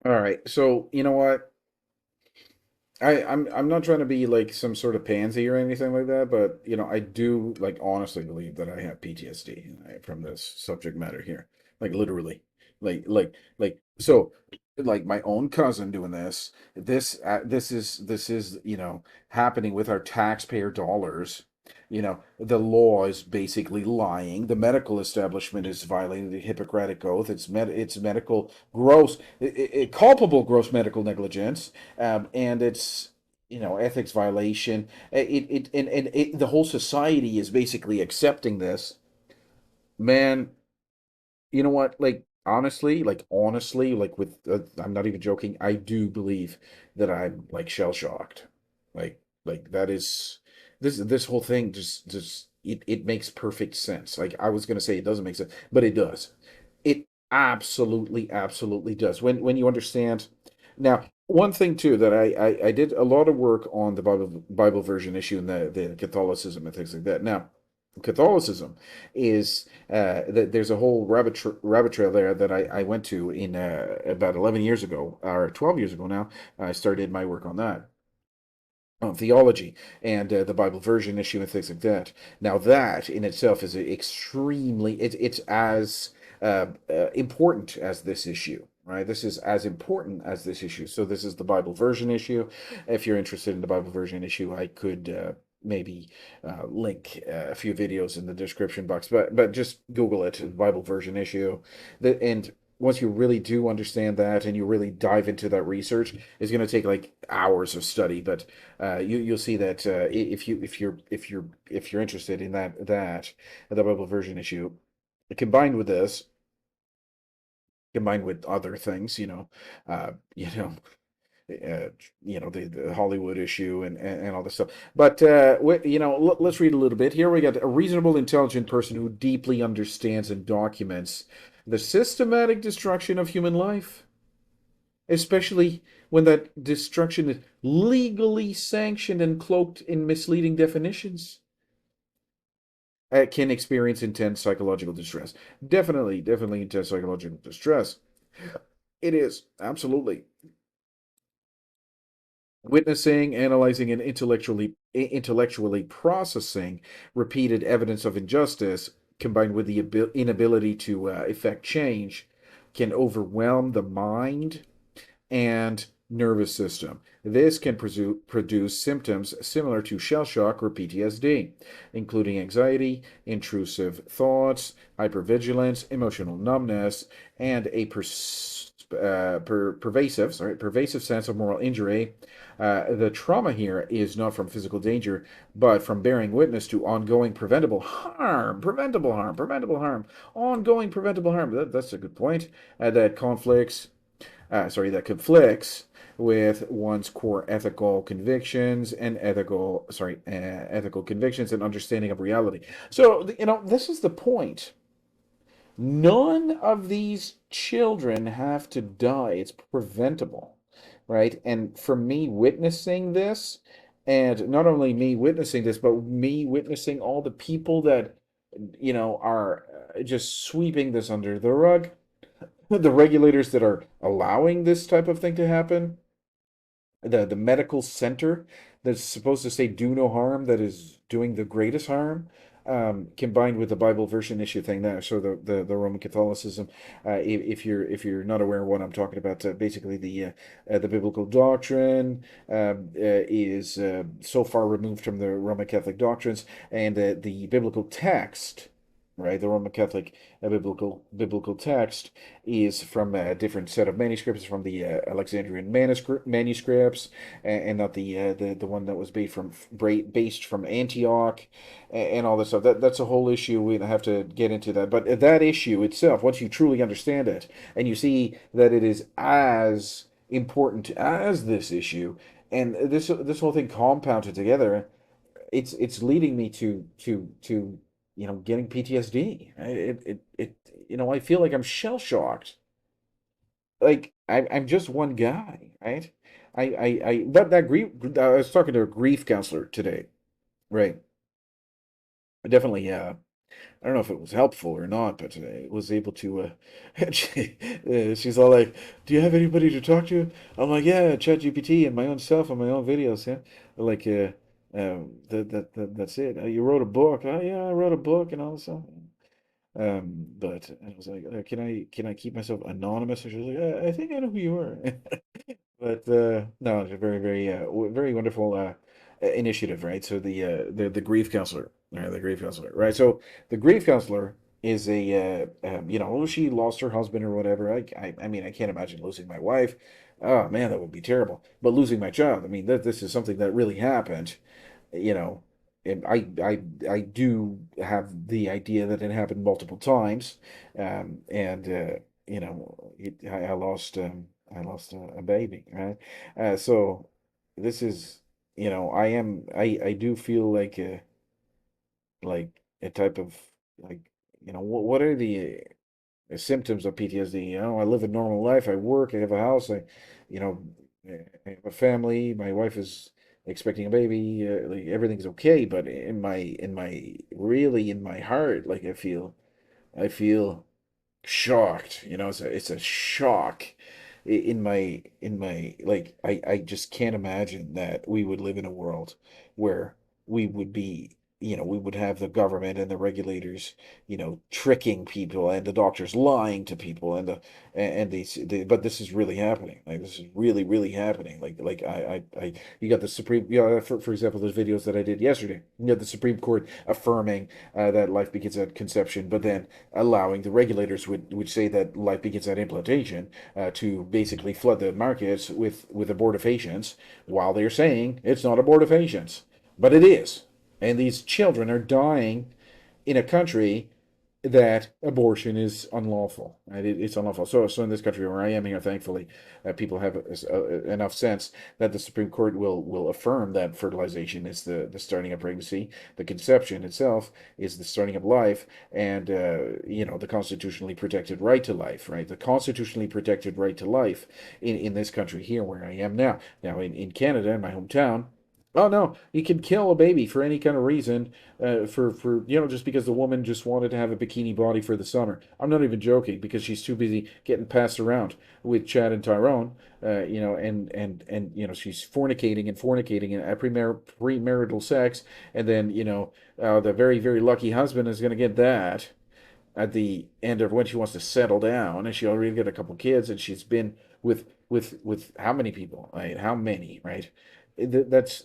All right. So, you know what? I'm not trying to be like some sort of pansy or anything like that, but I do like honestly believe that I have PTSD from this subject matter here. Like literally. So like my own cousin doing this. This is happening with our taxpayer dollars. The law is basically lying. The medical establishment is violating the Hippocratic Oath. It's medical gross, culpable gross medical negligence, and it's ethics violation. The whole society is basically accepting this. Man, you know what? Like honestly, like with I'm not even joking. I do believe that I'm like shell shocked. Like that is this whole thing just it makes perfect sense. Like I was gonna say it doesn't make sense, but it does. It absolutely does. When you understand. Now, one thing too that I did a lot of work on the Bible version issue and the Catholicism and things like that. Now, Catholicism is there's a whole rabbit trail there that I went to in about 11 years ago or 12 years ago now. I started my work on that on theology and the Bible version issue and things like that. Now that in itself is it's as important as this issue. Right, this is as important as this issue. So this is the Bible version issue. If you're interested in the Bible version issue, I could maybe link a few videos in the description box. But just Google it, Bible version issue. And once you really do understand that and you really dive into that research, it's going to take like hours of study. But you'll see that if you're interested in that the Bible version issue, combined with this, combined with other things, uh, you know, uh, the Hollywood issue and all this stuff. But let's read a little bit here. We got a reasonable, intelligent person who deeply understands and documents the systematic destruction of human life, especially when that destruction is legally sanctioned and cloaked in misleading definitions. Can experience intense psychological distress. Definitely intense psychological distress. It is absolutely witnessing, analyzing, and intellectually processing repeated evidence of injustice, combined with the inability to effect change, can overwhelm the mind and nervous system. This can produce symptoms similar to shell shock or PTSD, including anxiety, intrusive thoughts, hypervigilance, emotional numbness, and a pervasive sense of moral injury. The trauma here is not from physical danger, but from bearing witness to ongoing preventable harm, ongoing preventable harm. That's a good point. That conflicts with one's core ethical convictions and understanding of reality. So, this is the point. None of these children have to die. It's preventable, right? And for me witnessing this, and not only me witnessing this, but me witnessing all the people that, are just sweeping this under the rug, the regulators that are allowing this type of thing to happen, the medical center that's supposed to say do no harm that is doing the greatest harm, combined with the Bible version issue thing there. So the Roman Catholicism, if you're not aware of what I'm talking about, basically the biblical doctrine is so far removed from the Roman Catholic doctrines, and the biblical text, right? The Roman Catholic biblical text is from a different set of manuscripts, from the Alexandrian manuscripts, and not the one that was based from Antioch, and all this stuff. That's a whole issue. We have to get into that. But that issue itself, once you truly understand it, and you see that it is as important as this issue, and this whole thing compounded together, it's leading me to getting PTSD. I feel like I'm shell shocked. Like I'm just one guy, right? That grief. I was talking to a grief counselor today, right? Definitely, yeah. I don't know if it was helpful or not, but I was able to. She's all like, "Do you have anybody to talk to?" I'm like, "Yeah, ChatGPT and my own self and my own videos." Yeah, like, that's it. You wrote a book. Oh yeah, I wrote a book and all this stuff. But I was like, can I keep myself anonymous? And she was like, I think I know who you are. But no, it's a very, very, very wonderful initiative, right? So the grief counselor, the grief counselor, right? So the grief counselor is she lost her husband or whatever. I mean, I can't imagine losing my wife. Oh man, that would be terrible. But losing my child, I mean, this is something that really happened, you know. And I do have the idea that it happened multiple times, and I lost a baby, right? So this is, I do feel like a type of like, what are the symptoms of PTSD? I live a normal life. I work. I have a house. You know, I have a family. My wife is expecting a baby. Like everything's okay, but really in my heart, like I feel shocked. It's a shock in my like I just can't imagine that we would live in a world where we would be we would have the government and the regulators tricking people and the doctors lying to people and but this is really happening. Like this is really happening. Like I you got the Supreme, for example, those videos that I did yesterday. The Supreme Court affirming that life begins at conception, but then allowing the regulators which say that life begins at implantation to basically flood the markets with abortifacients, while they're saying it's not abortifacients, but it is, and these children are dying in a country that abortion is unlawful, and it's unlawful. So in this country where I am here, thankfully, people have enough sense that the Supreme Court will affirm that fertilization is the starting of pregnancy, the conception itself is the starting of life, and the constitutionally protected right to life, right? The constitutionally protected right to life in this country here where I am now. Now in Canada, in my hometown. Oh no, you can kill a baby for any kind of reason, for just because the woman just wanted to have a bikini body for the summer. I'm not even joking because she's too busy getting passed around with Chad and Tyrone, and she's fornicating and premarital sex, and then the very very lucky husband is going to get that at the end of when she wants to settle down, and she already got a couple kids, and she's been with how many people, right? How many, right? That's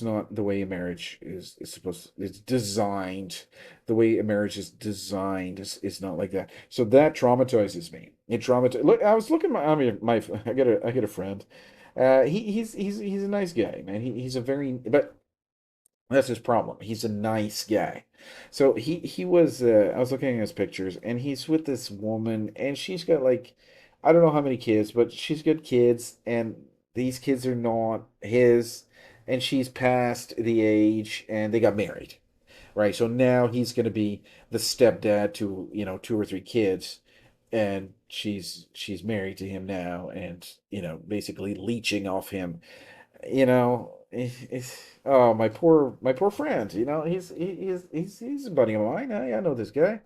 not the way a marriage is supposed to, it's designed. The way a marriage is designed is not like that. So that traumatizes me. It traumatizes. Look, I was looking I mean my I got a friend. He's a nice guy, man. He's a very, but that's his problem. He's a nice guy. So he was I was looking at his pictures, and he's with this woman, and she's got like I don't know how many kids, but she's got kids, and these kids are not his, and she's past the age, and they got married. Right. So now he's going to be the stepdad to, two or three kids, and she's married to him now, and basically leeching off him. Oh, my poor friend. He's a buddy of mine. I know this guy,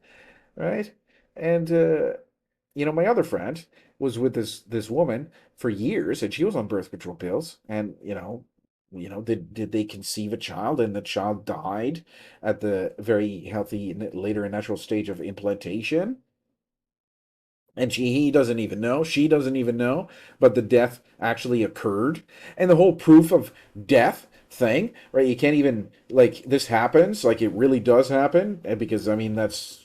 right? And my other friend was with this woman for years, and she was on birth control pills, and did they conceive a child, and the child died at the very healthy later and natural stage of implantation, and he doesn't even know, she doesn't even know, but the death actually occurred. And the whole proof of death thing, right? You can't even, like, this happens, like it really does happen, because I mean that's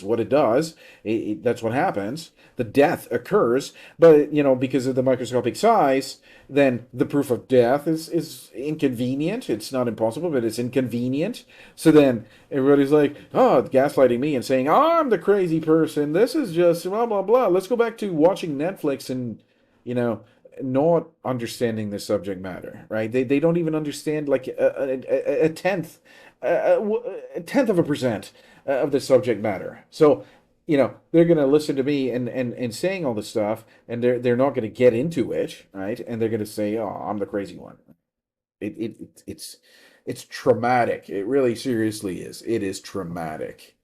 what it does. That's what happens. The death occurs, but because of the microscopic size, then the proof of death is inconvenient. It's not impossible, but it's inconvenient. So then everybody's like, oh, gaslighting me and saying, oh, I'm the crazy person. This is just blah blah blah. Let's go back to watching Netflix and you know not understanding the subject matter, right? They don't even understand like a tenth a tenth of a percent of the subject matter. So they're going to listen to me and saying all this stuff, and they're not going to get into it, right? And they're going to say, oh, I'm the crazy one. It's It's traumatic. It really seriously is. It is traumatic.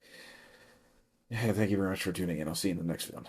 Yeah, thank you very much for tuning in. I'll see you in the next one.